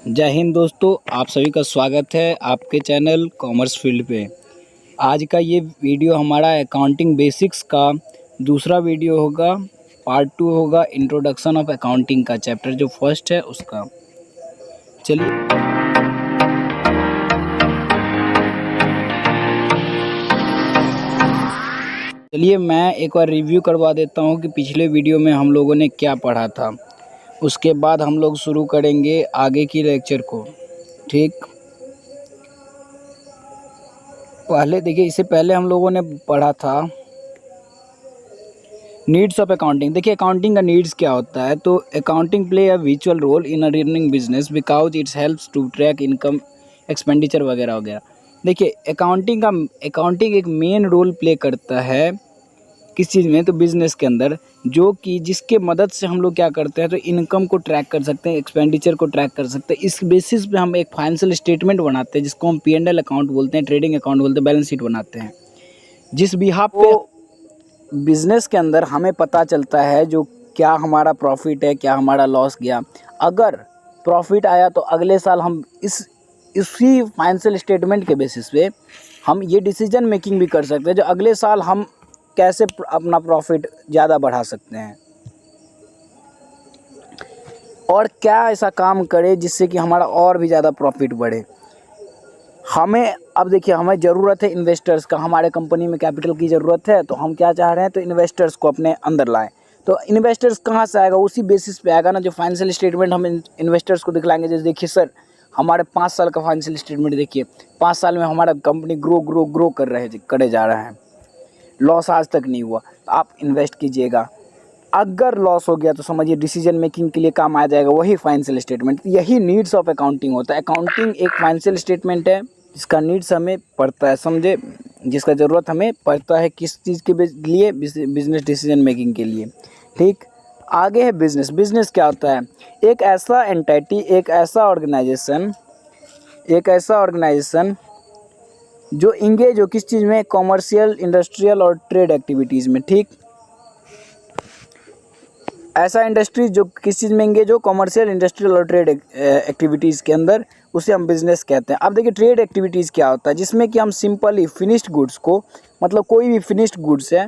जय हिंद दोस्तों, आप सभी का स्वागत है आपके चैनल कॉमर्स फील्ड पे। आज का ये वीडियो हमारा अकाउंटिंग बेसिक्स का दूसरा वीडियो होगा। पार्ट 2 होगा इंट्रोडक्शन ऑफ अकाउंटिंग का चैप्टर जो फर्स्ट है उसका। चलिए मैं एक बार रिव्यू करवा देता हूँ कि पिछले वीडियो में हम लोगों ने क्या पढ़ा था। उसके बाद हम लोग शुरू करेंगे आगे की लेक्चर को। ठीक, पहले देखिए, इससे पहले हम लोगों ने पढ़ा था नीड्स ऑफ अकाउंटिंग। देखिए अकाउंटिंग का नीड्स क्या होता है, तो अकाउंटिंग प्ले अ विचुअल role in a running business because it's helps to track income expenditure वगैरह वगैरह। देखिए अकाउंटिंग एक मेन रोल प्ले करता है किस चीज़ में, तो बिज़नेस के अंदर, जो कि जिसके मदद से हम लोग क्या करते हैं, तो इनकम को ट्रैक कर सकते हैं, एक्सपेंडिचर को ट्रैक कर सकते हैं। इस बेसिस पे हम एक फाइनेंशियल स्टेटमेंट बनाते हैं जिसको हम P&L अकाउंट बोलते हैं, ट्रेडिंग अकाउंट बोलते हैं, बैलेंस शीट बनाते हैं। जिस बिहाफ पे बिज़नेस के अंदर हमें पता चलता है जो क्या हमारा प्रॉफिट है, क्या हमारा लॉस गया। अगर प्रॉफिट आया तो अगले साल हम इसी फाइनेंशियल स्टेटमेंट के बेसिस पे हम ये डिसीजन मेकिंग भी कर सकते हैं जो अगले साल हम कैसे अपना प्रॉफिट ज़्यादा बढ़ा सकते हैं और क्या ऐसा काम करें जिससे कि हमारा और भी ज़्यादा प्रॉफिट बढ़े। हमें अब देखिए, हमें ज़रूरत है इन्वेस्टर्स का, हमारे कंपनी में कैपिटल की ज़रूरत है, तो हम क्या चाह रहे हैं, तो इन्वेस्टर्स को अपने अंदर लाएं। तो इन्वेस्टर्स कहाँ से आएगा, उसी बेसिस पे आएगा ना जो फाइनेंशियल स्टेटमेंट हम इन्वेस्टर्स को दिखलाएंगे। जैसे देखिए सर, हमारे 5 साल का फाइनेंशियल स्टेटमेंट देखिए, 5 साल में हमारा कंपनी ग्रो करे जा रहा है, लॉस आज तक नहीं हुआ, तो आप इन्वेस्ट कीजिएगा। अगर लॉस हो गया तो समझिए डिसीजन मेकिंग के लिए काम आ जाएगा वही फाइनेंशियल स्टेटमेंट। यही नीड्स ऑफ अकाउंटिंग होता है। अकाउंटिंग एक फाइनेंशियल स्टेटमेंट है जिसका नीड्स हमें पड़ता है, समझे, जिसका ज़रूरत हमें पड़ता है किस चीज़ के लिए, बिजनेस डिसीजन मेकिंग के लिए। ठीक, आगे है बिजनेस। बिजनेस क्या होता है, एक ऐसा एंटिटी, एक ऐसा ऑर्गेनाइजेशन जो इंगेज हो किस चीज़ में, कॉमर्शियल, इंडस्ट्रियल और ट्रेड एक्टिविटीज़ में। ठीक, ऐसा इंडस्ट्री जो किस चीज़ में इंगेज हो, कॉमर्शियल, इंडस्ट्रियल और ट्रेड एक्टिविटीज़ के अंदर, उसे हम बिज़नेस कहते हैं। अब देखिए ट्रेड एक्टिविटीज़ क्या होता है, जिसमें कि हम सिंपली फिनिश्ड गुड्स को, मतलब कोई भी फिनिश्ड गुड्स है,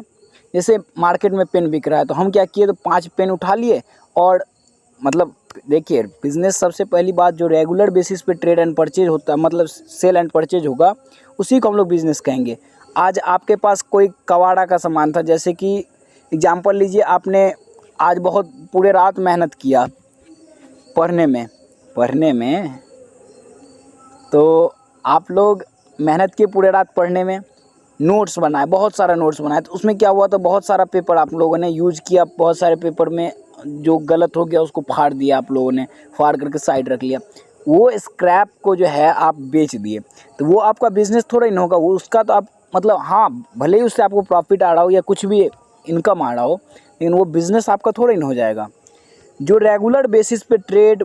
जैसे मार्केट में पेन बिक रहा है तो हम क्या किए, तो 5 पेन उठा लिए और मतलब देखिए बिज़नेस सबसे पहली बात जो रेगुलर बेसिस पे ट्रेड एंड परचेज होता है, मतलब सेल एंड परचेज होगा, उसी को हम लोग बिज़नेस कहेंगे। आज आपके पास कोई कबाड़ा का सामान था, जैसे कि एग्जांपल लीजिए, आपने आज बहुत पूरे रात मेहनत किया पढ़ने में, तो आप लोग मेहनत किए पूरे रात पढ़ने में, नोट्स बनाए, बहुत सारा नोट्स बनाए, तो उसमें क्या हुआ, तो बहुत सारा पेपर आप लोगों ने यूज़ किया, बहुत सारे पेपर में जो गलत हो गया उसको फाड़ दिया, आप लोगों ने फाड़ करके साइड रख लिया। वो स्क्रैप को जो है आप बेच दिए, तो वो आपका बिजनेस थोड़ा ही होगा, वो उसका तो आप मतलब, हाँ भले ही उससे आपको प्रॉफिट आ रहा हो या कुछ भी इनकम आ रहा हो, लेकिन वो बिज़नेस आपका थोड़ा ही हो जाएगा। जो रेगुलर बेसिस पे ट्रेड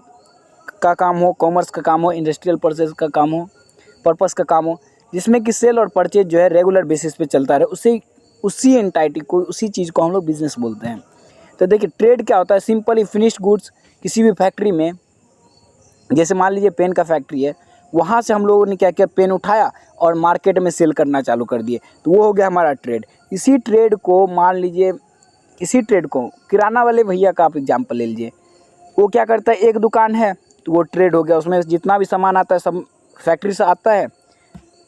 का काम हो, कॉमर्स का काम हो, इंडस्ट्रियल परचेज का काम हो, पर्पस का काम हो, जिसमें कि सेल और परचेज जो है रेगुलर बेसिस पे चलता रहे, उसी एंटाइटी को, उसी चीज़ को हम लोग बिज़नेस बोलते हैं। तो देखिए ट्रेड क्या होता है, सिंपली फिनिश्ड गुड्स किसी भी फैक्ट्री में, जैसे मान लीजिए पेन का फैक्ट्री है, वहाँ से हम लोगों ने क्या किया, पेन उठाया और मार्केट में सेल करना चालू कर दिए, तो वो हो गया हमारा ट्रेड। इसी ट्रेड को मान लीजिए, इसी ट्रेड को किराना वाले भैया का आप एग्जांपल ले लीजिए, वो क्या करता है, एक दुकान है तो वो ट्रेड हो गया, उसमें जितना भी सामान आता है सब फैक्ट्री से आता है,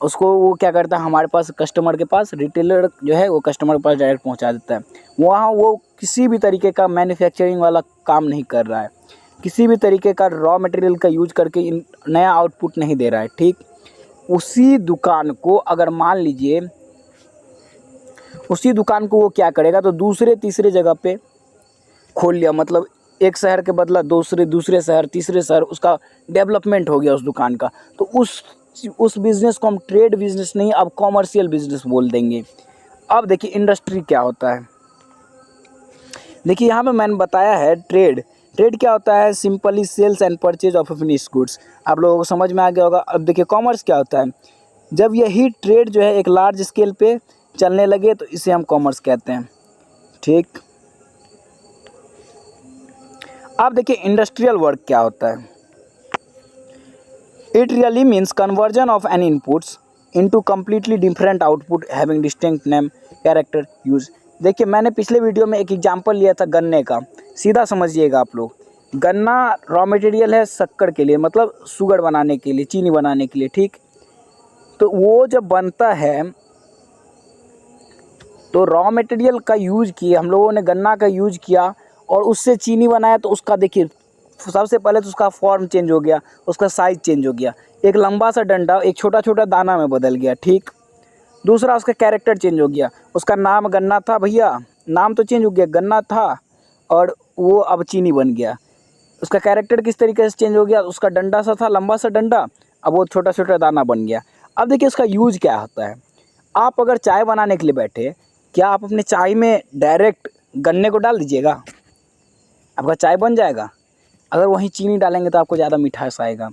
उसको वो क्या करता है, हमारे पास कस्टमर के पास, रिटेलर जो है वो कस्टमर के पास डायरेक्ट पहुंचा देता है। वहाँ वो किसी भी तरीके का मैन्युफैक्चरिंग वाला काम नहीं कर रहा है, किसी भी तरीके का रॉ मटेरियल का यूज करके नया आउटपुट नहीं दे रहा है। ठीक, उसी दुकान को अगर मान लीजिए, उसी दुकान को वो क्या करेगा, तो दूसरे तीसरे जगह पे खोल लिया, मतलब एक शहर के बदला दूसरे शहर, तीसरे शहर, उसका डेवलपमेंट हो गया उस दुकान का, तो उस बिज़नेस को हम ट्रेड बिज़नेस नहीं, अब कॉमर्शियल बिज़नेस बोल देंगे। अब देखिए इंडस्ट्री क्या होता है, देखिए यहाँ पे मैंने बताया है ट्रेड क्या होता है, simply sales and purchase of finished goods. आप लोगों को समझ में आ गया होगा। अब देखिए कॉमर्स क्या होता है, जब यही ट्रेड जो है एक लार्ज स्केल पे चलने लगे तो इसे हम कॉमर्स कहते हैं। ठीक, अब देखिए इंडस्ट्रियल वर्क क्या होता है, it really means conversion of any inputs into completely different output having distinct name character use. देखिए मैंने पिछले वीडियो में एक एग्जांपल लिया था गन्ने का, सीधा समझिएगा आप लोग। गन्ना रॉ मटेरियल है शक्कर के लिए, मतलब शुगर बनाने के लिए, चीनी बनाने के लिए, ठीक। तो वो जब बनता है तो रॉ मटेरियल का यूज़ किए हम लोगों ने, गन्ना का यूज़ किया और उससे चीनी बनाया। तो उसका देखिए सबसे पहले तो उसका फॉर्म चेंज हो गया, उसका साइज़ चेंज हो गया, एक लंबा सा डंडा एक छोटा छोटा दाना में बदल गया, ठीक। दूसरा उसका कैरेक्टर चेंज हो गया, उसका नाम गन्ना था भैया, नाम तो चेंज हो गया, गन्ना था और वो अब चीनी बन गया। उसका कैरेक्टर किस तरीके से चेंज हो गया, उसका डंडा सा था लंबा सा डंडा, अब वो छोटा छोटा दाना बन गया। अब देखिए उसका यूज़ क्या होता है। आप अगर चाय बनाने के लिए बैठे, क्या आप अपने चाय में डायरेक्ट गन्ने को डाल दीजिएगा, आपका चाय बन जाएगा? अगर वहीं चीनी डालेंगे तो आपको ज़्यादा मिठास आएगा।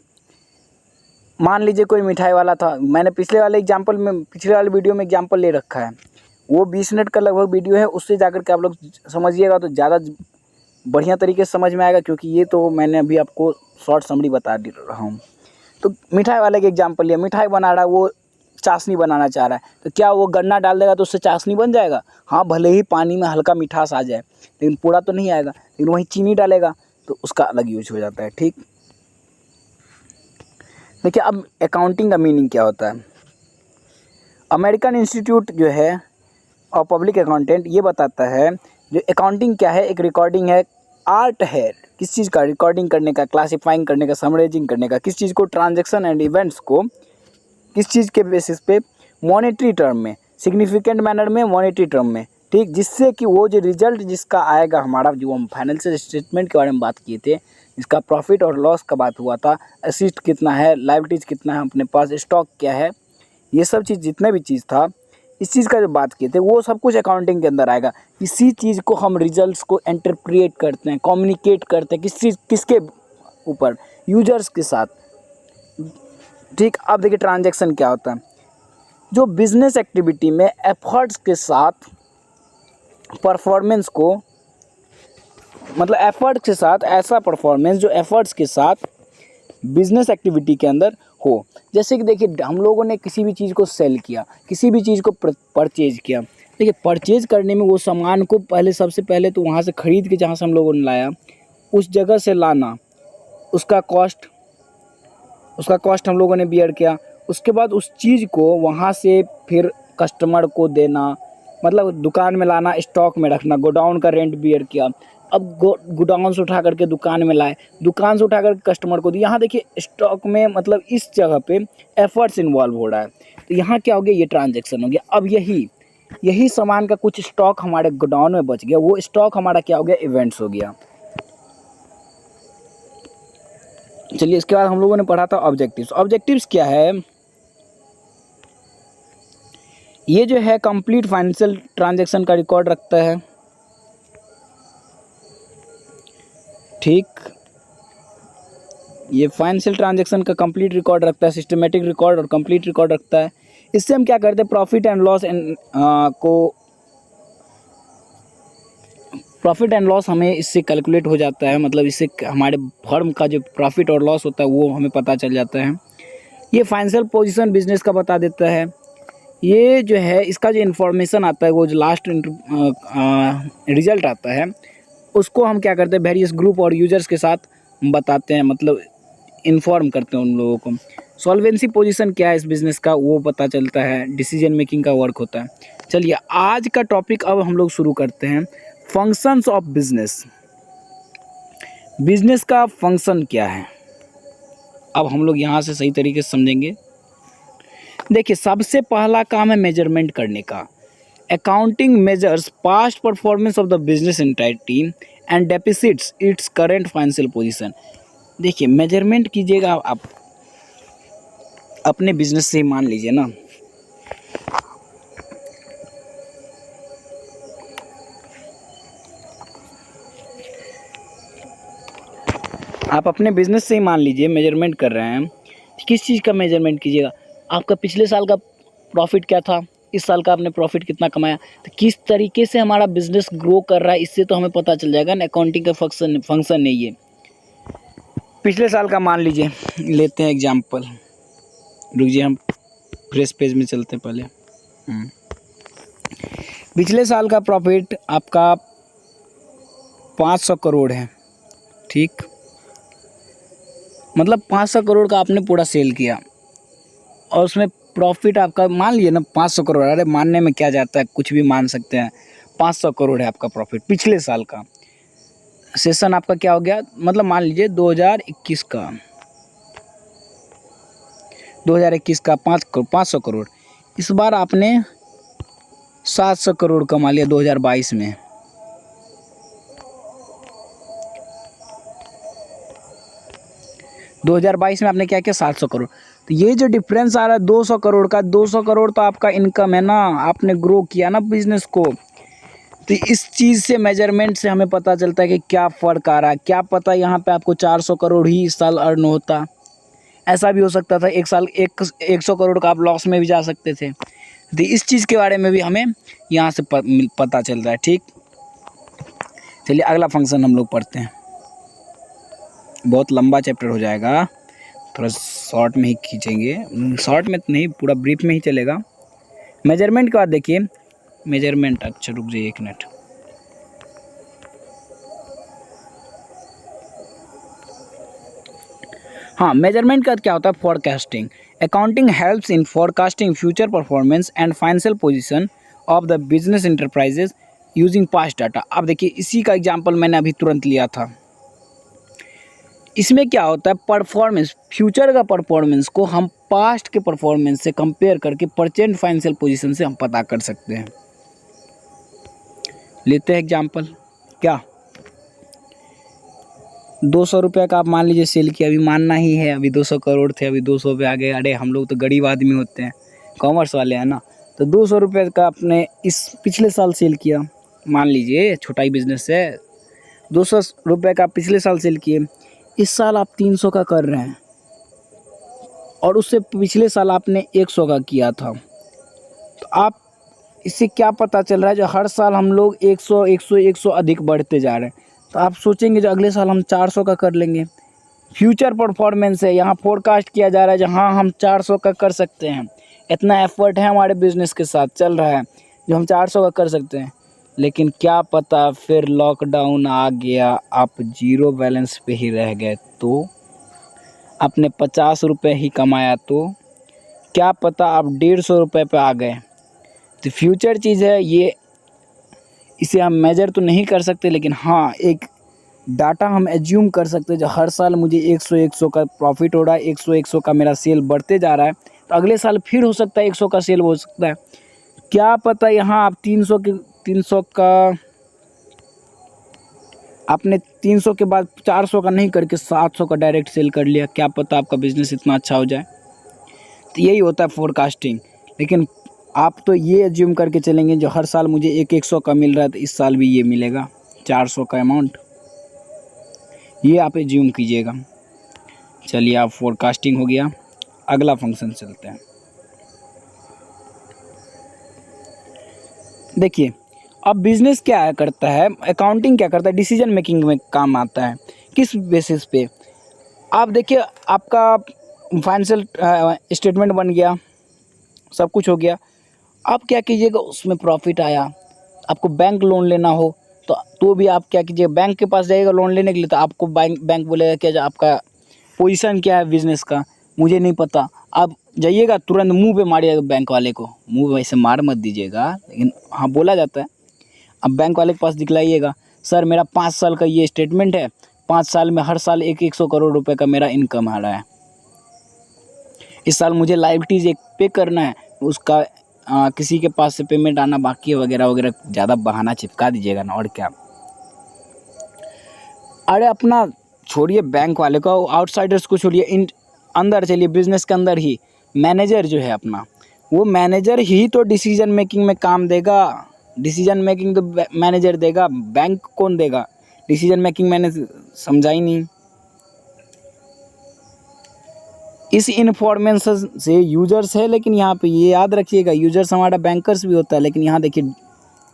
मान लीजिए कोई मिठाई वाला था, मैंने पिछले वाले वीडियो में एग्जांपल ले रखा है, वो 20 मिनट का लगभग वीडियो है, उससे जाकर के आप लोग समझिएगा तो ज़्यादा बढ़िया तरीके से समझ में आएगा, क्योंकि ये तो मैंने अभी आपको शॉर्ट समरी बता रहा हूँ। तो मिठाई वाले के एग्जांपल लिया, मिठाई बना रहा है, वो चाशनी बनाना चाह रहा है, तो क्या वो गन्ना डाल देगा तो उससे चाशनी बन जाएगा? हाँ, भले ही पानी में हल्का मिठास आ जाए लेकिन पूरा तो नहीं आएगा। लेकिन वहीं चीनी डालेगा तो उसका अलग यूज हो जाता है, ठीक। देखिए अब अकाउंटिंग का मीनिंग क्या होता है। अमेरिकन इंस्टीट्यूट जो है और पब्लिक अकाउंटेंट ये बताता है जो अकाउंटिंग क्या है, एक रिकॉर्डिंग है, आर्ट है किस चीज़ का, रिकॉर्डिंग करने का, क्लासिफाइंग करने का, समराइजिंग करने का, किस चीज़ को, ट्रांजैक्शन एंड इवेंट्स को किस चीज़ के बेसिस पे, मॉनेटरी टर्म में, सिग्निफिकेंट मैनर में, मॉनेटरी टर्म में, ठीक। जिससे कि वो जो रिजल्ट जिसका आएगा हमारा, जो हम फाइनेंशियल स्टेटमेंट के बारे में बात किए थे, इसका प्रॉफिट और लॉस का बात हुआ था, असिस्ट कितना है, लायबिलिटीज कितना है अपने पास, स्टॉक क्या है, ये सब चीज़ जितने भी चीज़ था, इस चीज़ का जो बात किए थे वो सब कुछ अकाउंटिंग के अंदर आएगा। इसी चीज़ को हम रिजल्ट्स को इंटरप्रेट करते हैं, कम्युनिकेट करते हैं, किसके ऊपर, यूजर्स के साथ, ठीक। अब देखिए ट्रांजैक्शन क्या होता है, जो बिजनेस एक्टिविटी में एफर्ट्स के साथ परफॉर्मेंस को, मतलब एफर्ट के साथ ऐसा परफॉर्मेंस जो एफर्ट्स के साथ बिजनेस एक्टिविटी के अंदर हो। जैसे कि देखिए हम लोगों ने किसी भी चीज़ को सेल किया, किसी भी चीज़ को परचेज किया। देखिए परचेज करने में वो सामान को पहले, सबसे पहले तो वहाँ से ख़रीद के जहाँ से हम लोगों ने लाया, उस जगह से लाना, उसका कॉस्ट हम लोगों ने बियर किया। उसके बाद उस चीज़ को वहाँ से फिर कस्टमर को देना, मतलब दुकान में लाना, स्टॉक में रखना, गोडाउन का रेंट बियर किया। अब गोडाउन से उठा करके दुकान में लाए, दुकान से उठा करके कस्टमर को दिया। यहाँ देखिए स्टॉक में, मतलब इस जगह पे एफर्ट्स इन्वॉल्व हो रहा है, तो यहाँ क्या हो गया, ये ट्रांजैक्शन हो गया। अब यही सामान का कुछ स्टॉक हमारे गोडाउन में बच गया, वो स्टॉक हमारा क्या हो गया, इवेंट्स हो गया। चलिए इसके बाद हम लोगों ने पढ़ा था ऑब्जेक्टिव्स। ऑब्जेक्टिव्स क्या है, ये जो है कंप्लीट फाइनेंशियल ट्रांजैक्शन का रिकॉर्ड रखता है, ठीक। ये फाइनेंशियल ट्रांजैक्शन का कंप्लीट रिकॉर्ड रखता है, सिस्टमेटिक रिकॉर्ड और कंप्लीट रिकॉर्ड रखता है। इससे हम क्या करते हैं, प्रॉफिट एंड लॉस हमें इससे कैलकुलेट हो जाता है, मतलब इससे हमारे फर्म का जो प्रॉफिट और लॉस होता है वो हमें पता चल जाता है। ये फाइनेंशियल पोजीशन बिजनेस का बता देता है। ये जो है इसका जो इन्फॉर्मेशन आता है, वो जो लास्ट रिजल्ट आता है, उसको हम क्या करते हैं, वेरियस ग्रुप और यूजर्स के साथ बताते हैं, मतलब इन्फॉर्म करते हैं उन लोगों को। सॉल्वेंसी पोजीशन क्या है इस बिज़नेस का, वो पता चलता है, डिसीजन मेकिंग का वर्क होता है। चलिए आज का टॉपिक अब हम लोग शुरू करते हैं, फंक्शंस ऑफ बिजनेस। बिजनेस का फंक्शन क्या है, अब हम लोग यहाँ से सही तरीके से समझेंगे। देखिए सबसे पहला काम है मेजरमेंट करने का। Accounting measures past performance of the business entity and depicts its current financial position. देखिए मेजरमेंट कीजिएगा आप अपने बिजनेस से ही, मान लीजिए ना, आप अपने बिजनेस से ही मान लीजिए मेजरमेंट कर रहे हैं। किस चीज़ का मेजरमेंट कीजिएगा, आपका पिछले साल का प्रॉफिट क्या था, इस साल का आपने प्रॉफिट कितना कमाया, तो किस तरीके से हमारा बिजनेस ग्रो कर रहा है, इससे तो हमें पता चल जाएगा ना। अकाउंटिंग का फंक्शन है ये। पिछले साल का मान लीजिए, लेते हैं एग्जाम्पल। रुकिए, हम फ्रेश पेज में चलते हैं पहले। पिछले साल का प्रॉफिट आपका 500 करोड़ है, ठीक। मतलब 500 करोड़ का आपने पूरा सेल किया और उसमें प्रॉफिट आपका मान लीजिए ना 500 करोड़। अरे मानने में क्या जाता है, कुछ भी मान सकते हैं। 500 करोड़ है आपका प्रॉफिट पिछले साल का। सेशन आपका क्या हो गया, मतलब मान लीजिए 2021 का 500 करोड़। इस बार आपने 700 करोड़ कमा लिया 2022 में। में आपने क्या किया, 700 करोड़। तो ये जो डिफरेंस आ रहा है 200 करोड़ का, 200 करोड़ तो आपका इनकम है ना, आपने ग्रो किया ना बिजनेस को। तो इस चीज़ से, मेजरमेंट से हमें पता चलता है कि क्या फ़र्क आ रहा है। क्या पता यहाँ पे आपको 400 करोड़ ही इस साल अर्न होता, ऐसा भी हो सकता था। एक साल 100 करोड़ का आप लॉस में भी जा सकते थे। तो इस चीज़ के बारे में भी हमें यहाँ से पता चल रहा है, ठीक। चलिए अगला फंक्शन हम लोग पढ़ते हैं। बहुत लंबा चैप्टर हो जाएगा, थोड़ा शॉर्ट में ही खींचेंगे। शॉर्ट में तो नहीं, पूरा ब्रीफ में ही चलेगा। मेजरमेंट के बाद देखिए, मेजरमेंट, अच्छा रुक जाइए 1 मिनट। हाँ, मेजरमेंट का क्या होता है, forecasting. Accounting helps in forecasting future performance and financial position of the business enterprises using past data. अब देखिए, इसी का एग्जांपल मैंने अभी तुरंत लिया था। इसमें क्या होता है, परफॉर्मेंस, फ्यूचर का परफॉर्मेंस को हम पास्ट के परफॉर्मेंस से कंपेयर करके प्रेजेंट फाइनेंशियल पोजीशन से हम पता कर सकते हैं। लेते हैं एग्जांपल, क्या 200 रुपये का आप मान लीजिए सेल किया। अभी मानना ही है, अभी 200 करोड़ थे, अभी 200 पे आ गए। अरे हम लोग तो गरीब आदमी होते हैं, कॉमर्स वाले हैं ना। तो 200 रुपये का आपने इस पिछले साल सेल किया, मान लीजिए छोटा ही बिजनेस है। 200 रुपये का पिछले साल सेल किए, इस साल आप 300 का कर रहे हैं और उससे पिछले साल आपने 100 का किया था। तो आप इससे क्या पता चल रहा है, जो हर साल हम लोग 100 अधिक बढ़ते जा रहे हैं। तो आप सोचेंगे जो अगले साल हम 400 का कर लेंगे। फ्यूचर परफॉर्मेंस है, यहाँ फोरकास्ट किया जा रहा है जहाँ हम 400 का कर सकते हैं। इतना एफर्ट है हमारे बिजनेस के साथ चल रहा है जो हम 400 का कर सकते हैं। लेकिन क्या पता फिर लॉकडाउन आ गया, आप जीरो बैलेंस पे ही रह गए, तो आपने 50 रुपये ही कमाया, तो क्या पता आप 150 रुपये पे आ गए। तो फ्यूचर चीज़ है ये, इसे हम मेजर तो नहीं कर सकते, लेकिन हाँ एक डाटा हम एज्यूम कर सकते हैं। जो हर साल मुझे 100 का प्रॉफिट हो रहा है, 100 का मेरा सेल बढ़ते जा रहा है, तो अगले साल फिर हो सकता है 100 का सेल हो सकता है। क्या पता यहाँ आप 300 का, आपने 300 के बाद 400 का नहीं करके 700 का डायरेक्ट सेल कर लिया। क्या पता आपका बिजनेस इतना अच्छा हो जाए। तो यही होता है फोरकास्टिंग। लेकिन आप तो ये एज्यूम करके चलेंगे जो हर साल मुझे 100 का मिल रहा है, तो इस साल भी ये मिलेगा 400 का अमाउंट, ये आप एज्यूम कीजिएगा। चलिए, आप फोरकास्टिंग हो गया। अगला फंक्शन चलते हैं। देखिए, अब बिजनेस क्या करता है, अकाउंटिंग क्या करता है, डिसीजन मेकिंग में काम आता है। किस बेसिस पे, आप देखिए आपका फाइनेंशियल स्टेटमेंट बन गया, सब कुछ हो गया। आप क्या कीजिएगा, उसमें प्रॉफिट आया, आपको बैंक लोन लेना हो तो भी आप क्या कीजिएगा, बैंक के पास जाइएगा लोन लेने के लिए। तो आपको बैंक बोलेगा कि आपका पोजीशन क्या है बिज़नेस का, मुझे नहीं पता। आप जाइएगा तुरंत मुंह पे मारिएगा बैंक वाले को। मुंह वैसे मार मत दीजिएगा, लेकिन हाँ बोला जाता है। अब बैंक वाले के पास दिखलाइएगा, सर मेरा 5 साल का ये स्टेटमेंट है, 5 साल में हर साल 100 करोड़ रुपये का मेरा इनकम आ रहा है। इस साल मुझे लायबिलिटीज़ एक पे करना है, उसका किसी के पास से पेमेंट आना बाकी है वगैरह वगैरह। ज़्यादा बहाना चिपका दीजिएगा ना, और क्या। अरे अपना छोड़िए बैंक वाले को, आउटसाइडर्स को छोड़िए, अंदर चलिए, बिजनेस के अंदर ही मैनेजर जो है अपना, वो मैनेजर ही तो डिसीजन मेकिंग में काम देगा। डिसीजन मेकिंग तो मैनेजर देगा, बैंक कौन देगा डिसीजन मेकिंग, मैंने समझा ही नहीं। इस इन्फॉर्मेशन से यूजर्स है, लेकिन यहाँ पे ये याद रखिएगा, यूजर्स हमारा बैंकर्स भी होता है, लेकिन यहाँ देखिए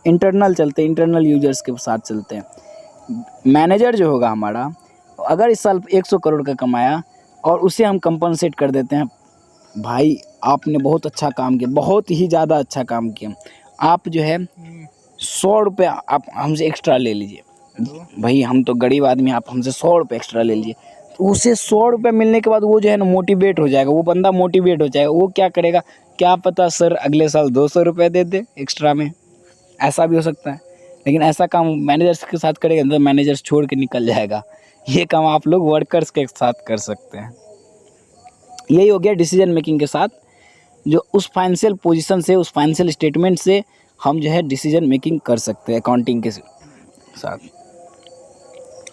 इंटरनल चलते हैं, इंटरनल यूजर्स के साथ चलते हैं। मैनेजर जो होगा हमारा, अगर इस साल 100 करोड़ का कमाया और उसे हम कंपनसेट कर देते हैं, भाई आपने बहुत अच्छा काम किया, बहुत ही ज़्यादा अच्छा काम किया। आप जो है 100 रुपये आप हमसे एक्स्ट्रा ले लीजिए, भाई हम तो गरीब आदमी, आप हमसे 100 रुपये एक्स्ट्रा ले लीजिए। तो उसे 100 रुपये मिलने के बाद वो जो है ना मोटिवेट हो जाएगा, वो बंदा मोटिवेट हो जाएगा। वो क्या करेगा, क्या पता सर अगले साल 200 रुपये दे दे एक्स्ट्रा में, ऐसा भी हो सकता है। लेकिन ऐसा काम मैनेजर्स के साथ करेगा तो मैनेजर्स छोड़ के निकल जाएगा। ये काम आप लोग वर्कर्स के साथ कर सकते हैं। यही हो गया डिसीजन मेकिंग के साथ, जो उस फाइनेंशियल पोजीशन से, उस फाइनेंशियल स्टेटमेंट से हम जो है डिसीजन मेकिंग कर सकते हैं अकाउंटिंग के साथ।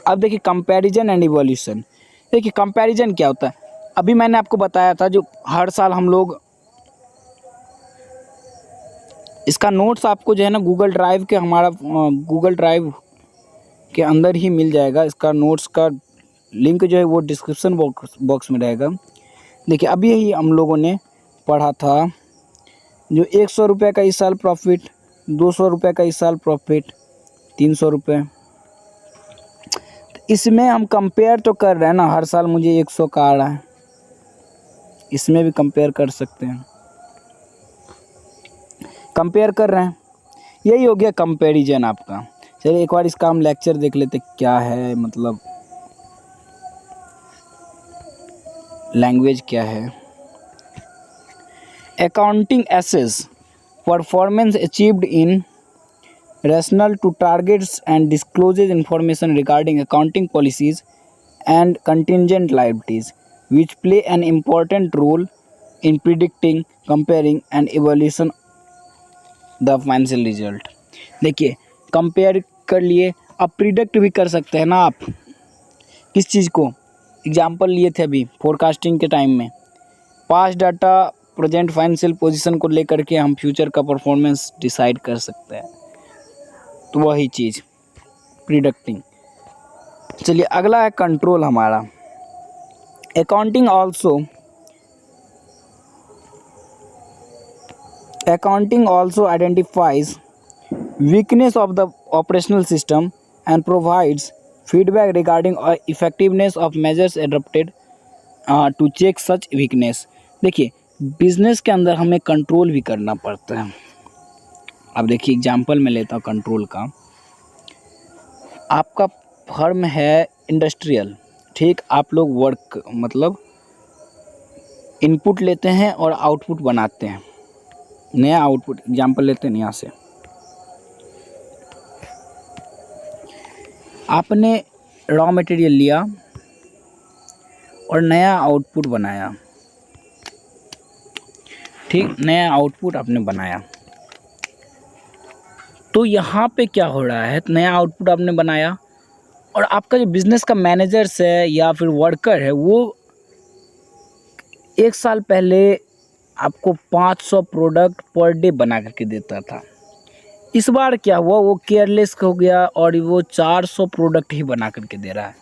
अब देखिए कंपैरिजन एंड इवोल्यूशन। देखिए कंपैरिजन क्या होता है, अभी मैंने आपको बताया था जो हर साल हम लोग, इसका नोट्स आपको जो है ना गूगल ड्राइव के, हमारा गूगल ड्राइव के अंदर ही मिल जाएगा। इसका नोट्स का लिंक जो है वो डिस्क्रिप्शन बॉक्स में रहेगा। देखिए अभी यही हम लोगों ने पढ़ा था, जो 100 रुपये का इस साल प्रॉफिट, 200 रुपये का इस साल प्रॉफिट, 300 रुपये। इसमें हम कंपेयर तो कर रहे हैं ना, हर साल मुझे 100 का आ रहा है, इसमें भी कंपेयर कर सकते हैं, कंपेयर कर रहे हैं। यही हो गया कंपैरिजन आपका। चलिए एक बार इसका हम लेक्चर देख लेते क्या है, मतलब लैंग्वेज क्या है। Accounting assess performance achieved in rational to targets and discloses information regarding accounting policies and contingent liabilities, which play an important role in predicting, comparing and evaluation the financial result। देखिए compare कर लिए, अब predict भी कर सकते हैं ना आप, किस चीज़ को, एग्जाम्पल लिए थे अभी फोरकास्टिंग के टाइम में, past data present financial position को लेकर के हम फ्यूचर का परफॉर्मेंस डिसाइड कर सकते हैं। तो वही चीज़ प्रिडिक्टिंग। चलिए अगला है कंट्रोल हमारा। Accounting also identifies weakness of the operational system and provides feedback regarding effectiveness of measures adopted to check such weakness. देखिए बिजनेस के अंदर हमें कंट्रोल भी करना पड़ता है। अब देखिए एग्जांपल मैं लेता हूँ कंट्रोल का। आपका फर्म है इंडस्ट्रियल, ठीक, आप लोग वर्क मतलब इनपुट लेते हैं और आउटपुट बनाते हैं, नया आउटपुट, एग्जांपल लेते हैं यहाँ से। आपने रॉ मटेरियल लिया और नया आउटपुट बनाया, ठीक, नया आउटपुट आपने बनाया। तो यहाँ पे क्या हो रहा है, नया आउटपुट आपने बनाया और आपका जो बिज़नेस का मैनेजर्स है या फिर वर्कर है, वो एक साल पहले आपको 500 प्रोडक्ट पर डे बना करके देता था। इस बार क्या हुआ, वो केयरलेस हो गया और वो 400 प्रोडक्ट ही बना करके दे रहा है।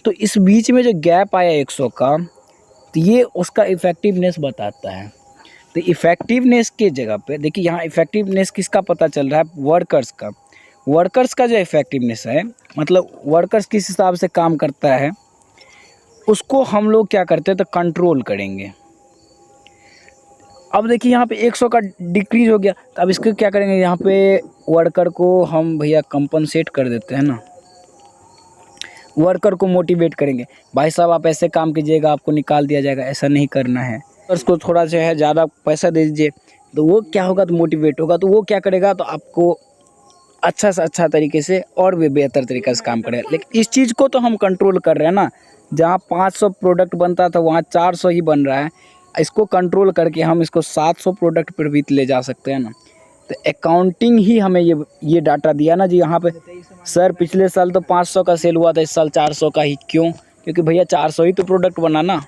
तो इस बीच में जो गैप आया 100 का, तो ये उसका इफ़ेक्टिवनेस बताता है। तो इफ़ेक्टिवनेस के जगह पे देखिए, यहाँ इफ़ेक्टिवनेस किसका पता चल रहा है, वर्कर्स का। वर्कर्स का जो इफ़ेक्टिवनेस है, मतलब वर्कर्स किस हिसाब से काम करता है, उसको हम लोग क्या करते हैं तो कंट्रोल करेंगे। अब देखिए यहाँ पे 100 का डिक्रीज हो गया, तो अब इसको क्या करेंगे, यहाँ पे वर्कर को हम भैया कंपनसेट कर देते हैं ना, वर्कर को मोटिवेट करेंगे, भाई साहब आप ऐसे काम कीजिएगा, आपको निकाल दिया जाएगा, ऐसा नहीं करना है, उसको थोड़ा सा है ज़्यादा पैसा दे दीजिए। तो वो क्या होगा, तो मोटिवेट होगा, तो वो क्या करेगा, तो आपको अच्छा से अच्छा तरीके से और भी बेहतर तरीके से काम करेगा। लेकिन इस चीज़ को तो हम कंट्रोल कर रहे हैं ना, जहाँ 500 प्रोडक्ट बनता था वहाँ 400 ही बन रहा है। इसको कंट्रोल करके हम इसको 700 प्रोडक्ट पर भी ले जा सकते हैं ना। तो अकाउंटिंग ही हमें ये डाटा दिया ना जी, यहाँ पे सर पिछले साल तो 500 का सेल हुआ था, इस साल 400 का ही क्यों, क्योंकि भैया 400 ही तो प्रोडक्ट बना ना।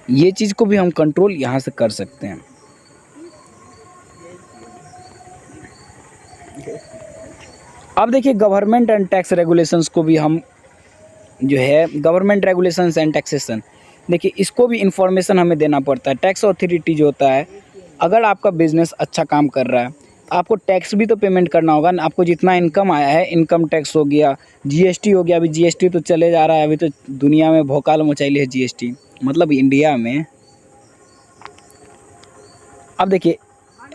ये चीज़ को भी हम कंट्रोल यहाँ से कर सकते हैं। अब देखिए गवर्नमेंट एंड टैक्स रेगुलेशंस को भी हम जो है, गवर्नमेंट रेगुलेशंस एंड टैक्सेशन, देखिए इसको भी इंफॉर्मेशन हमें देना पड़ता है। टैक्स अथॉरिटी जो होता है, अगर आपका बिजनेस अच्छा काम कर रहा है, आपको टैक्स भी तो पेमेंट करना होगा ना। आपको जितना इनकम आया है, इनकम टैक्स हो गया, जीएसटी हो गया। अभी जीएसटी तो चले जा रहा है, अभी तो दुनिया में भौकाल मचाई है जीएसटी, मतलब इंडिया में। अब देखिए,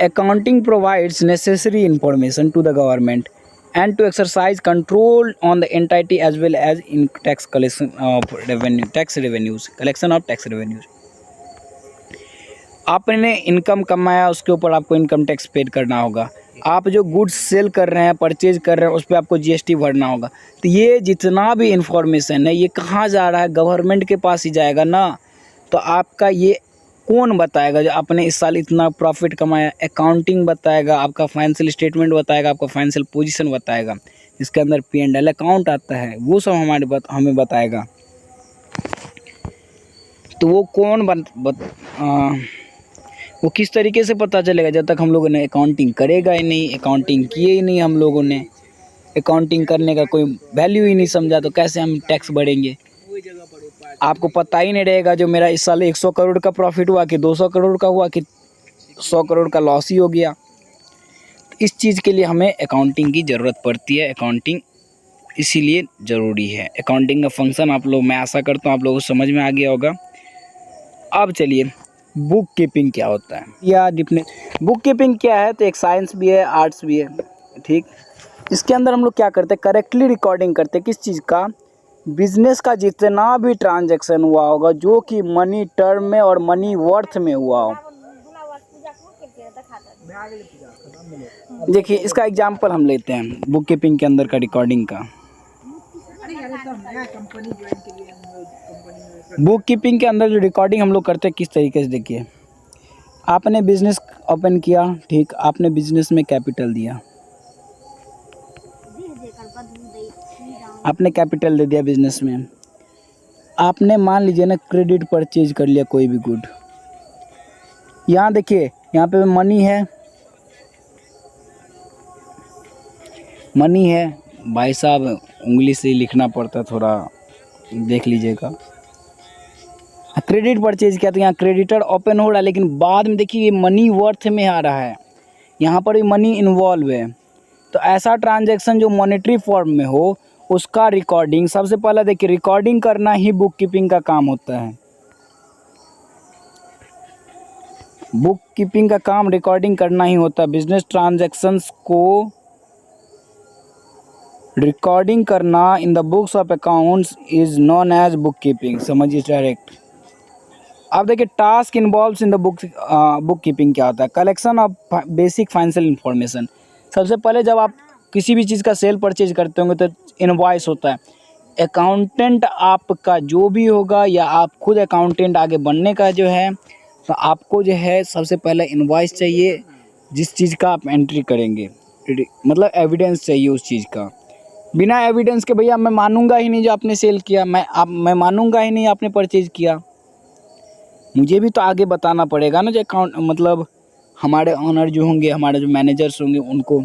accounting provides necessary information to the government and to exercise control on the entity as well as in tax collection of revenue, collection of tax revenues। आपने इनकम कमाया, उसके ऊपर आपको इनकम टैक्स पेड करना होगा। आप जो गुड्स सेल कर रहे हैं, परचेज कर रहे हैं, उस पर आपको जीएसटी भरना होगा। तो ये जितना भी इंफॉर्मेशन है, ये कहाँ जा रहा है? गवर्नमेंट के पास ही जाएगा ना। तो आपका ये कौन बताएगा? जो आपने इस साल इतना प्रॉफिट कमाया, अकाउंटिंग बताएगा, आपका फाइनेंशियल स्टेटमेंट बताएगा, आपका फाइनेंशियल पोजीशन बताएगा, जिसके अंदर P&L अकाउंट आता है, वो सब हमें बताएगा। तो वो कौन वो किस तरीके से पता चलेगा? जब तक हम लोगों ने अकाउंटिंग करेगा ही नहीं, अकाउंटिंग किए ही नहीं हम लोगों ने, अकाउंटिंग करने का कोई वैल्यू ही नहीं समझा, तो कैसे हम टैक्स भरेंगे? आपको पता ही नहीं रहेगा जो मेरा इस साल 100 करोड़ का प्रॉफिट हुआ कि 200 करोड़ का हुआ कि 100 करोड़ का लॉस ही हो गया। इस चीज़ के लिए हमें अकाउंटिंग की ज़रूरत पड़ती है। अकाउंटिंग इसीलिए ज़रूरी है। अकाउंटिंग का फंक्शन आप लोग, मैं आशा करता हूँ आप लोगों को समझ में आ गया होगा। अब चलिए, बुक कीपिंग क्या होता है या बुक कीपिंग क्या है? तो एक साइंस भी है, आर्ट्स भी है, ठीक। इसके अंदर हम लोग क्या करते हैं? करेक्टली रिकॉर्डिंग करते हैं। किस चीज़ का? बिजनेस का जितना भी ट्रांजैक्शन हुआ होगा, जो कि मनी टर्म में और मनी वर्थ में हुआ हो। देखिए, इसका एग्जांपल हम लेते हैं बुक कीपिंग के अंदर का रिकॉर्डिंग का। बुक कीपिंग के अंदर जो रिकॉर्डिंग हम लोग करते हैं, किस तरीके से? देखिए, आपने बिजनेस ओपन किया, ठीक, आपने बिजनेस में कैपिटल दिया, आपने कैपिटल दे दिया बिजनेस में। आपने मान लीजिए ना क्रेडिट परचेज कर लिया कोई भी गुड। यहाँ देखिए, यहाँ पे मनी है, मनी है। भाई साहब, उंगली से ही लिखना पड़ता है, थोड़ा देख लीजिएगा। क्रेडिट परचेज किया तो यहाँ क्रेडिटर ओपन हो रहा है, लेकिन बाद में देखिए ये मनी वर्थ में आ रहा है, यहाँ पर भी मनी इन्वॉल्व है। तो ऐसा ट्रांजैक्शन जो मॉनेटरी फॉर्म में हो, उसका रिकॉर्डिंग सबसे पहले देखिए, रिकॉर्डिंग करना ही बुक कीपिंग का काम होता है। बुक कीपिंग का काम रिकॉर्डिंग करना ही होता है। बिजनेस ट्रांजैक्शंस को रिकॉर्डिंग करना in the books of accounts is known as book keeping. समझिए डायरेक्ट। अब देखिए, task involves in the book keeping क्या होता है? Collection of basic financial information. सबसे पहले जब आप किसी भी चीज़ का सेल परचेज करते होंगे तो इनवॉइस होता है। अकाउंटेंट आपका जो भी होगा, या आप खुद अकाउंटेंट आगे बनने का जो है, तो आपको जो है सबसे पहले इनवॉइस चाहिए, जिस चीज़ का आप एंट्री करेंगे, मतलब एविडेंस चाहिए उस चीज़ का। बिना एविडेंस के भैया मैं मानूंगा ही नहीं जो आपने सेल किया, मैं मानूंगा ही नहीं आपने परचेज किया। मुझे भी तो आगे बताना पड़ेगा ना, जो अकाउंट मतलब हमारे ऑनर जो होंगे, हमारे जो मैनेजर्स होंगे, उनको।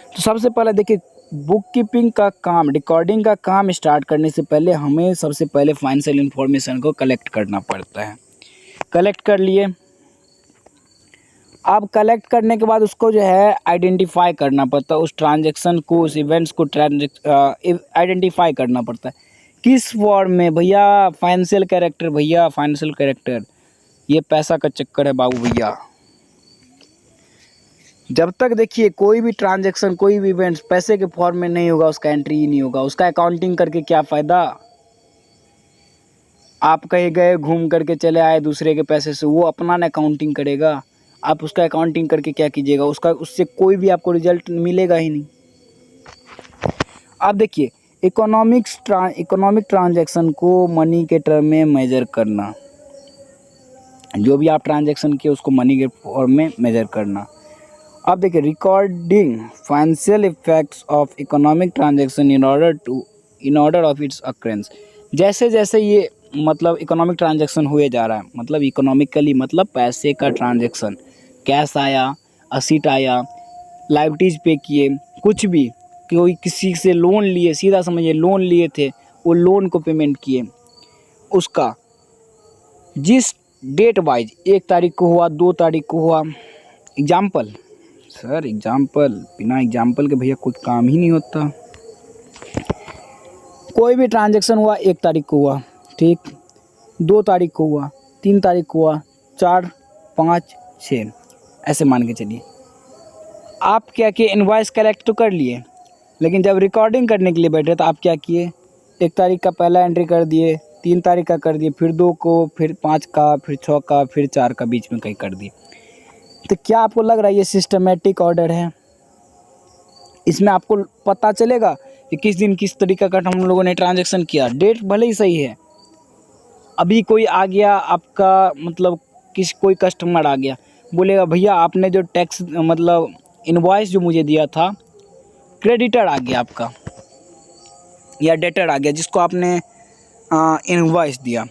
तो सबसे पहले देखिए, बुक कीपिंग का काम, रिकॉर्डिंग का काम स्टार्ट करने से पहले हमें सबसे पहले फाइनेंशियल इंफॉर्मेशन को कलेक्ट करना पड़ता है। कलेक्ट कर लिए। अब कलेक्ट करने के बाद उसको जो है आइडेंटिफाई करना पड़ता है, उस ट्रांजैक्शन को, उस इवेंट्स को आइडेंटिफाई करना पड़ता है। किस फॉर्म में? भैया फाइनेंशियल कैरेक्टर, भैया फाइनेंशियल कैरेक्टर। ये पैसा का चक्कर है बाबू भैया। जब तक देखिए कोई भी ट्रांजैक्शन, कोई भी इवेंट्स पैसे के फॉर्म में नहीं होगा, उसका एंट्री ही नहीं होगा। उसका अकाउंटिंग करके क्या फ़ायदा? आप कहीं गए, घूम करके चले आए दूसरे के पैसे से, वो अपना ना अकाउंटिंग करेगा, आप उसका अकाउंटिंग करके क्या कीजिएगा? उससे कोई भी आपको रिजल्ट मिलेगा ही नहीं। अब देखिए, इकोनॉमिक ट्रांजैक्शन को मनी के टर्म में मेजर करना। जो भी आप ट्रांजैक्शन किए उसको मनी के फॉर्म में मेजर करना। अब देखिए, recording financial effects of economic transaction in order of its occurrence. जैसे जैसे ये मतलब इकोनॉमिक ट्रांजैक्शन हुए जा रहा है, मतलब इकोनॉमिकली मतलब पैसे का ट्रांजैक्शन, कैश आया, असीट आया, लाइबिलिटीज पे किए, कुछ भी, कोई किसी से लोन लिए, सीधा समझिए लोन लिए थे, वो लोन को पेमेंट किए, उसका जिस डेट वाइज 1 तारीख को हुआ, 2 तारीख को हुआ, एग्जाम्पल सर, एग्जाम्पल बिना एग्जाम्पल के भैया कोई काम ही नहीं होता। कोई भी ट्रांजैक्शन हुआ 1 तारीख को हुआ, ठीक, 2 तारीख को हुआ, 3 तारीख को हुआ, 4, 5, 6, ऐसे मान के चलिए। आप क्या किए, इनवॉइस कलेक्ट तो कर लिए, लेकिन जब रिकॉर्डिंग करने के लिए बैठे तो आप क्या किए, 1 तारीख का पहला एंट्री कर दिए, 3 तारीख का कर दिए, फिर 2 को, फिर 5 का, फिर 6 का, फिर 4 का, बीच में कहीं कर दिए। तो क्या आपको लग रहा है ये सिस्टमेटिक ऑर्डर है? इसमें आपको पता चलेगा कि किस दिन किस तरीका का हम लोगों ने ट्रांजैक्शन किया। डेट भले ही सही है, अभी कोई आ गया आपका, मतलब कोई कस्टमर आ गया, बोलेगा भैया आपने जो टैक्स मतलब इनवॉइस जो मुझे दिया था, क्रेडिटर आ गया आपका या डेटर आ गया जिसको आपने इनवॉइस दिया,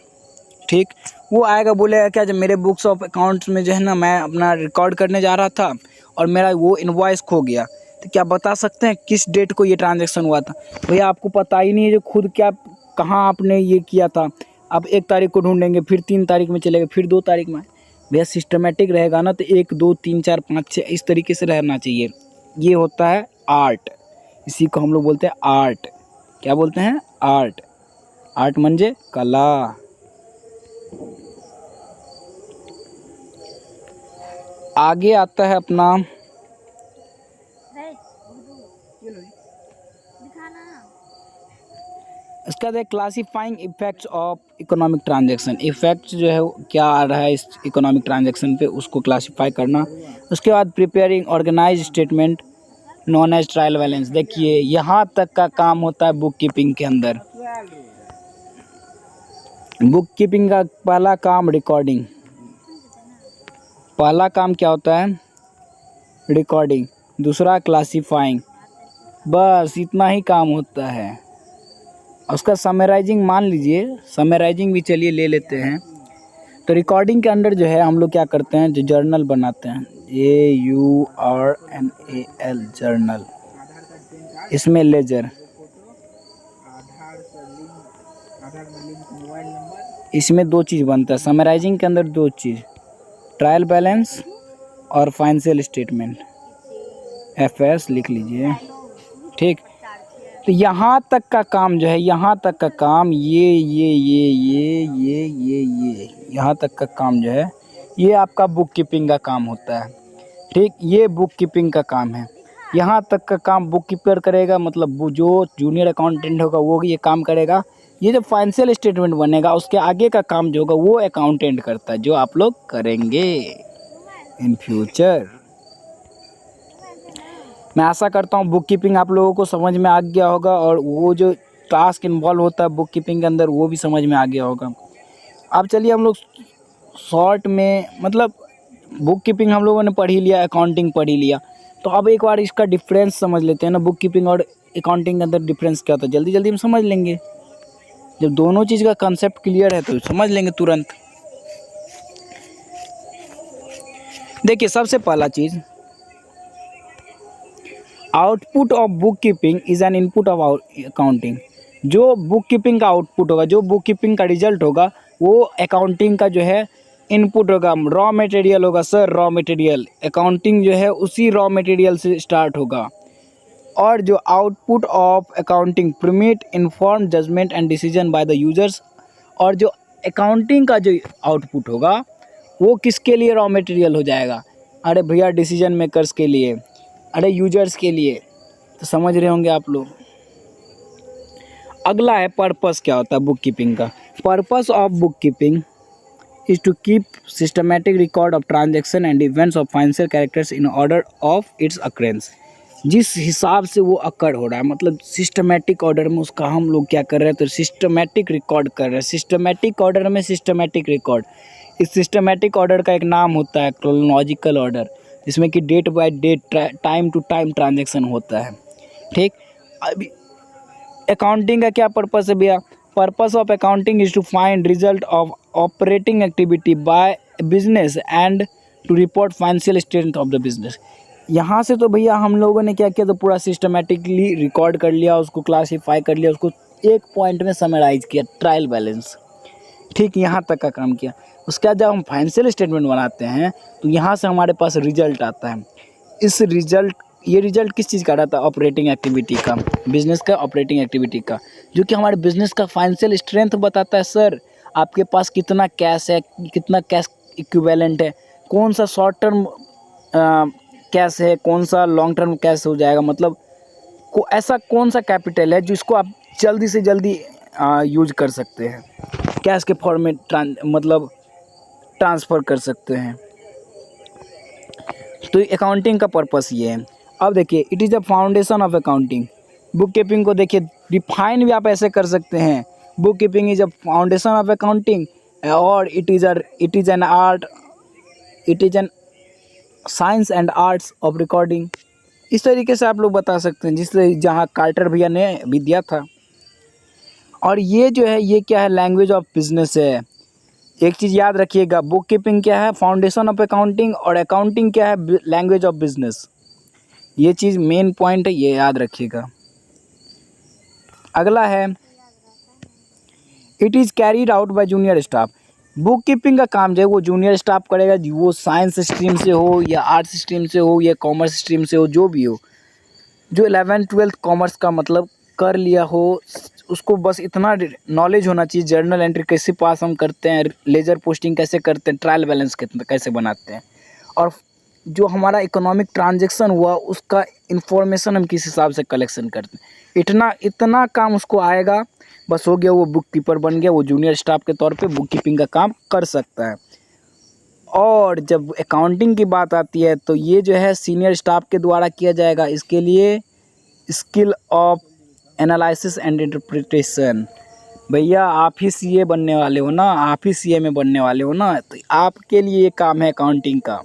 ठीक, वो आएगा बोलेगा क्या, जब मेरे बुक्स ऑफ अकाउंट्स में जो है ना मैं अपना रिकॉर्ड करने जा रहा था और मेरा वो इनवॉइस खो गया, तो क्या बता सकते हैं किस डेट को ये ट्रांजैक्शन हुआ था? भैया आपको पता ही नहीं है जो खुद क्या कहाँ आपने ये किया था। आप 1 तारीख को ढूंढेंगे, फिर 3 तारीख में चलेगा, फिर 2 तारीख में। भैया सिस्टमेटिक रहेगा ना तो 1, 2, 3, 4, 5, 6 इस तरीके से रहना चाहिए। ये होता है आर्ट, इसी को हम लोग बोलते हैं आर्ट। क्या बोलते हैं? आर्ट। आर्ट म्हणजे कला। आगे आता है अपना इसका है classifying effects of economic transaction. Effects जो है क्या आ रहा है इस इकोनॉमिक ट्रांजैक्शन पे, उसको क्लासिफाई करना। उसके बाद preparing organise statement known as trial balance. देखिए यहाँ तक का काम होता है बुक कीपिंग के अंदर। बुक कीपिंग का पहला काम रिकॉर्डिंग। पहला काम क्या होता है? रिकॉर्डिंग। दूसरा क्लासिफाइंग। बस इतना ही काम होता है। उसका समराइजिंग मान लीजिए, समराइजिंग भी चलिए ले लेते हैं। तो रिकॉर्डिंग के अंदर जो है हम लोग क्या करते हैं, जो जर्नल बनाते हैं, AURNAL जर्नल। इसमें लेजर, इसमें 2 चीज़ बनता है समराइजिंग के अंदर, 2 चीज़, ट्रायल बैलेंस और फाइनेंशियल स्टेटमेंट, FS लिख लीजिए, ठीक। तो यहाँ तक का काम जो है, यहाँ तक का काम ये यहाँ तक का काम जो है ये आपका बुक कीपिंग का काम होता है, ठीक। ये बुक कीपिंग का काम है। यहाँ तक का काम बुक कीपर करेगा, मतलब वो जो जूनियर अकाउंटेंट होगा वो ये काम करेगा। ये जो फाइनेंशियल स्टेटमेंट बनेगा उसके आगे का काम जो होगा वो अकाउंटेंट करता है, जो आप लोग करेंगे इन फ्यूचर। मैं आशा करता हूँ बुक कीपिंग आप लोगों को समझ में आ गया होगा और वो जो टास्क इन्वॉल्व होता है बुक कीपिंग के अंदर वो भी समझ में आ गया होगा। अब चलिए हम लोग शॉर्ट में, मतलब बुक कीपिंग हम लोगों ने पढ़ ही लिया, अकाउंटिंग पढ़ ही लिया, तो अब एक बार इसका डिफरेंस समझ लेते हैं ना, बुक कीपिंग और अकाउंटिंग के अंदर डिफरेंस क्या होता है। जल्दी जल्दी हम समझ लेंगे, जब दोनों चीज़ का कंसेप्ट क्लियर है तो समझ लेंगे तुरंत। देखिए सबसे पहला चीज़, output of book keeping is an input of accounting. जो बुक कीपिंग का आउटपुट होगा, जो बुक कीपिंग का रिजल्ट होगा वो अकाउंटिंग का जो है इनपुट होगा, रॉ मटेरियल होगा सर, रॉ मटेरियल। अकाउंटिंग जो है उसी रॉ मटेरियल से स्टार्ट होगा। और जो output of accounting permit inform judgement and decision by the users. और जो अकाउंटिंग का जो आउटपुट होगा वो किसके लिए रॉ मटेरियल हो जाएगा? अरे भैया डिसीजन मेकर्स के लिए, अरे यूजर्स के लिए। तो समझ रहे होंगे आप लोग। अगला है पर्पस। क्या होता है बुक कीपिंग का? Purpose of book keeping is to keep systematic record of transaction and events of financial characters in order of its occurrence। जिस हिसाब से वो अकर हो रहा है, मतलब सिस्टमेटिक ऑर्डर में उसका हम लोग क्या कर रहे हैं, तो सिस्टमेटिक रिकॉर्ड कर रहे हैं। सिस्टमेटिक ऑर्डर में सिस्टमेटिक रिकॉर्ड। इस सिस्टमेटिक ऑर्डर का एक नाम होता है क्रोनोलॉजिकल ऑर्डर, जिसमें कि date by date, time to time transaction होता है, ठीक। अभी अकाउंटिंग का क्या पर्पस है भैया? Purpose of accounting is to find result of operating activity by business and to report financial statement of the business. यहाँ से तो भैया हम लोगों ने क्या किया, तो पूरा सिस्टमेटिकली रिकॉर्ड कर लिया, उसको क्लासीफाई कर लिया, उसको एक पॉइंट में समराइज किया, ट्रायल बैलेंस, ठीक यहाँ तक का काम किया। उसके बाद जब हम फाइनेंशियल स्टेटमेंट बनाते हैं तो यहाँ से हमारे पास रिजल्ट आता है। ये रिजल्ट किस चीज़ का रहता है? ऑपरेटिंग एक्टिविटी का, बिजनेस का ऑपरेटिंग एक्टिविटी का, जो कि हमारे बिजनेस का फाइनेंशियल स्ट्रेंथ बताता है। सर आपके पास कितना कैश है, कितना कैश इक्विवेलेंट है, कौन सा शॉर्ट टर्म कैश है, कौन सा लॉन्ग टर्म कैश हो जाएगा, मतलब ऐसा कौन सा कैपिटल है जिसको आप जल्दी से जल्दी यूज कर सकते हैं, कैश के फॉर्म में मतलब ट्रांसफ़र कर सकते हैं। तो अकाउंटिंग का पर्पस ये है। अब देखिए, it is the foundation of accounting. Book keeping को देखिए डिफाइन भी आप ऐसे कर सकते हैं, book keeping is a foundation of accounting, और it is an art, it is an science and arts of recording. इस तरीके से आप लोग बता सकते हैं, जिससे जहाँ कार्टर भैया ने भी दिया था। और ये जो है, ये क्या है? लैंग्वेज ऑफ बिजनेस है। एक चीज़ याद रखिएगा, बुक कीपिंग क्या है? फाउंडेशन ऑफ अकाउंटिंग, और अकाउंटिंग क्या है? Language of business. ये चीज़ मेन पॉइंट है, ये याद रखिएगा। अगला है, it is carried out by junior staff. Book keeping का काम जो है वो जूनियर स्टाफ करेगा, वो साइंस स्ट्रीम से हो या आर्ट्स स्ट्रीम से हो या कॉमर्स स्ट्रीम से हो, जो भी हो, जो 11th-12th कॉमर्स का मतलब कर लिया हो, उसको बस इतना नॉलेज होना चाहिए, जर्नल एंट्री कैसे पास हम करते हैं, लेजर पोस्टिंग कैसे करते हैं, ट्रायल बैलेंस कैसे बनाते हैं, और जो हमारा इकोनॉमिक ट्रांजैक्शन हुआ उसका इंफॉर्मेशन हम किस हिसाब से कलेक्शन करते हैं, इतना काम उसको आएगा, बस हो गया, वो बुक कीपर बन गया, वो जूनियर स्टाफ के तौर पे बुक कीपिंग का काम कर सकता है। और जब अकाउंटिंग की बात आती है तो ये जो है सीनियर स्टाफ के द्वारा किया जाएगा। इसके लिए skill of analysis and interpretation. भैया आप ही सीए बनने वाले हो ना, आप ही सीए में बनने वाले हो ना, तो आपके लिए ये काम है अकाउंटिंग का,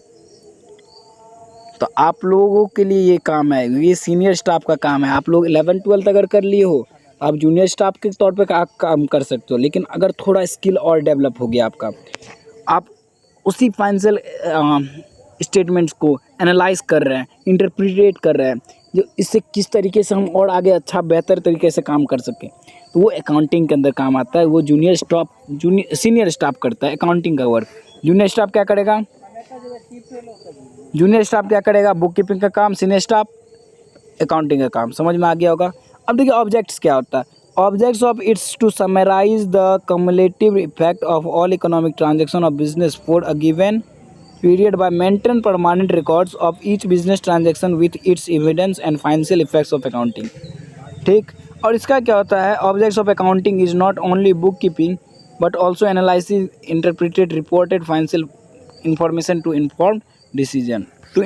तो आप लोगों के लिए ये काम है, ये सीनियर स्टाफ का काम है। आप लोग 11th-12th अगर कर लिए हो, आप जूनियर स्टाफ के तौर पे काम कर सकते हो, लेकिन अगर थोड़ा स्किल और डेवलप हो गया आपका, आप उसी फाइनेंशियल स्टेटमेंट्स को एनालाइज कर रहे हैं, इंटरप्रिटेट कर रहे हैं, जो इससे किस तरीके से हम और आगे अच्छा बेहतर तरीके से काम कर सकें, तो वो अकाउंटिंग के अंदर काम आता है। वो सीनियर स्टाफ करता है अकाउंटिंग का वर्क। जूनियर स्टाफ क्या करेगा? जूनियर स्टाफ क्या करेगा? बुक कीपिंग का काम, सीनियर स्टाफ अकाउंटिंग का काम। समझ में आ गया होगा। अब देखिए ऑब्जेक्ट्स क्या होता है। Objects of its to summarise the cumulative effect of all economic transaction of business for a given period by maintain permanent records of each business transaction with its evidence and financial effects of accounting. ठीक। और इसका क्या होता है? Objects of accounting is not only book keeping but also analysis, interpreted, reported financial information to inform decision, to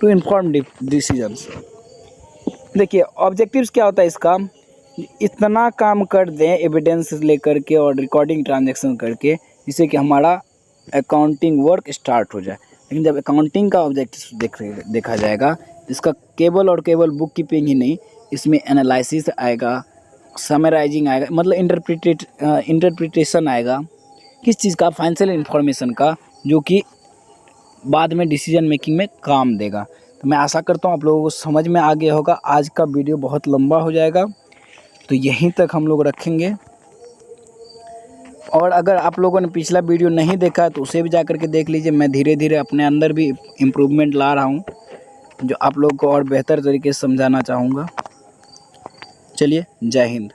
inform decisions. देखिए objectives क्या होता है इसका, इतना काम कर दें एविडेंस लेकर के और रिकॉर्डिंग ट्रांजैक्शन करके, जिससे कि हमारा अकाउंटिंग वर्क स्टार्ट हो जाए। लेकिन जब अकाउंटिंग का ऑब्जेक्टिव देखा जाएगा, इसका केवल और केवल बुक कीपिंग ही नहीं, इसमें एनालिसिस आएगा, समराइजिंग आएगा, मतलब इंटरप्रिटेशन आएगा, किस चीज़ का? फाइनेंशियल इन्फॉर्मेशन का, जो कि बाद में डिसीजन मेकिंग में काम देगा। तो मैं आशा करता हूँ आप लोगों को समझ में आ गया होगा। आज का वीडियो बहुत लंबा हो जाएगा, तो यहीं तक हम लोग रखेंगे। और अगर आप लोगों ने पिछला वीडियो नहीं देखा तो उसे भी जा कर के देख लीजिए। मैं धीरे धीरे अपने अंदर भी इम्प्रूवमेंट ला रहा हूँ, जो आप लोग को और बेहतर तरीके से समझाना चाहूँगा। चलिए, जय हिंद।